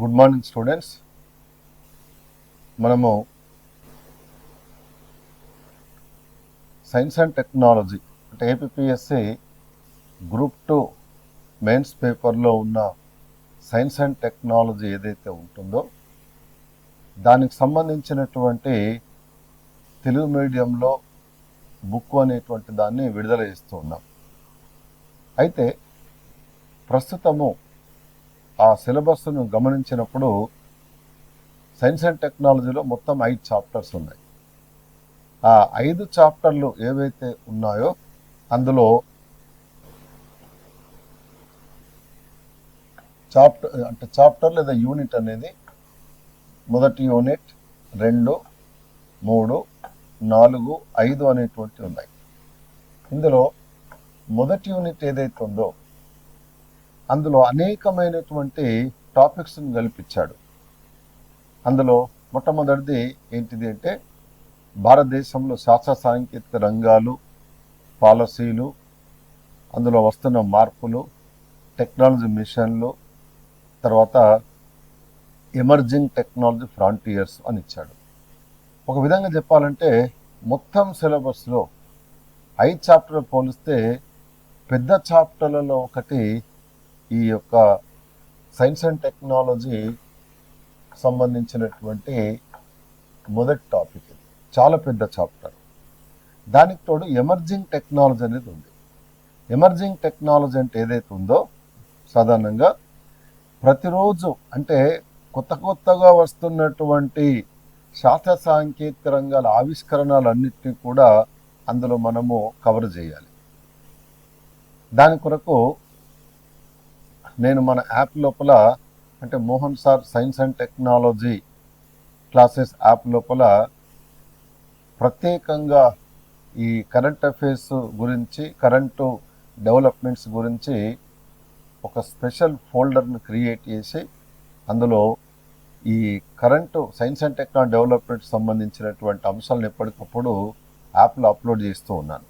Good morning students. మనము science and technology అంటే APSC group 2 mains పేపర్లో ఉన్న సైన్స్ అండ్ టెక్నాలజీ ఏదైతే ఉంటుందో దానికి సంబంధించినటువంటి తెలుగు మీడియంలో బుక్ అనేటువంటి దాన్ని విడుదల చేస్తూ ఉన్నాం. అయితే ప్రస్తుతము ఆ సిలబస్ను గమనించినప్పుడు సైన్స్ అండ్ టెక్నాలజీలో మొత్తం 5 చాప్టర్స్ ఉన్నాయి. ఆ 5 చాప్టర్లు ఏవైతే ఉన్నాయో అందులో చాప్టర్ లేదా యూనిట్ అనేది మొదటి యూనిట్ 2, 3, 4, 5 అనేటువంటి ఉన్నాయి. ఇందులో మొదటి యూనిట్ ఏదైతే ఉందో అందులో అనేకమైనటువంటి టాపిక్స్ని కల్పించాడు. అందులో మొట్టమొదటిది ఏంటిది అంటే భారతదేశంలో శాస్త్ర సాంకేతిక రంగాలు, పాలసీలు, అందులో వస్తున్న మార్పులు, టెక్నాలజీ మిషన్లు, తర్వాత ఎమర్జింగ్ టెక్నాలజీ ఫ్రాంటియర్స్ అని ఇచ్చాడు. ఒక విధంగా చెప్పాలంటే మొత్తం సిలబస్లో 5 చాప్టర్లు పోలిస్తే పెద్ద చాప్టర్లలో ఒకటి ఈ యొక్క సైన్స్ అండ్ టెక్నాలజీ సంబంధించినటువంటి మొదటి టాపిక్. ఇది చాలా పెద్ద చాప్టర్. దానికి తోడు ఎమర్జింగ్ టెక్నాలజీ అనేది ఉంది. ఎమర్జింగ్ టెక్నాలజీ అంటే ఏదైతే ఉందో సాధారణంగా ప్రతిరోజు అంటే కొత్తగా వస్తున్నటువంటి శాస్త్ర సాంకేతిక రంగాల ఆవిష్కరణలన్నింటినీ కూడా అందులో మనము కవర్ చేయాలి. దాని కొరకు నేను మన యాప్ లోపల అంటే Mohan sir science and technology classes app లోపల ప్రత్యేకంగా ఈ కరెంట్ అఫైర్స్ గురించి, కరెంటు డెవలప్మెంట్స్ గురించి ఒక స్పెషల్ ఫోల్డర్ని క్రియేట్ చేసి అందులో ఈ current science and technology development సంబంధించినటువంటి అంశాలను ఎప్పటికప్పుడు యాప్లో అప్లోడ్ చేస్తూ ఉన్నాను.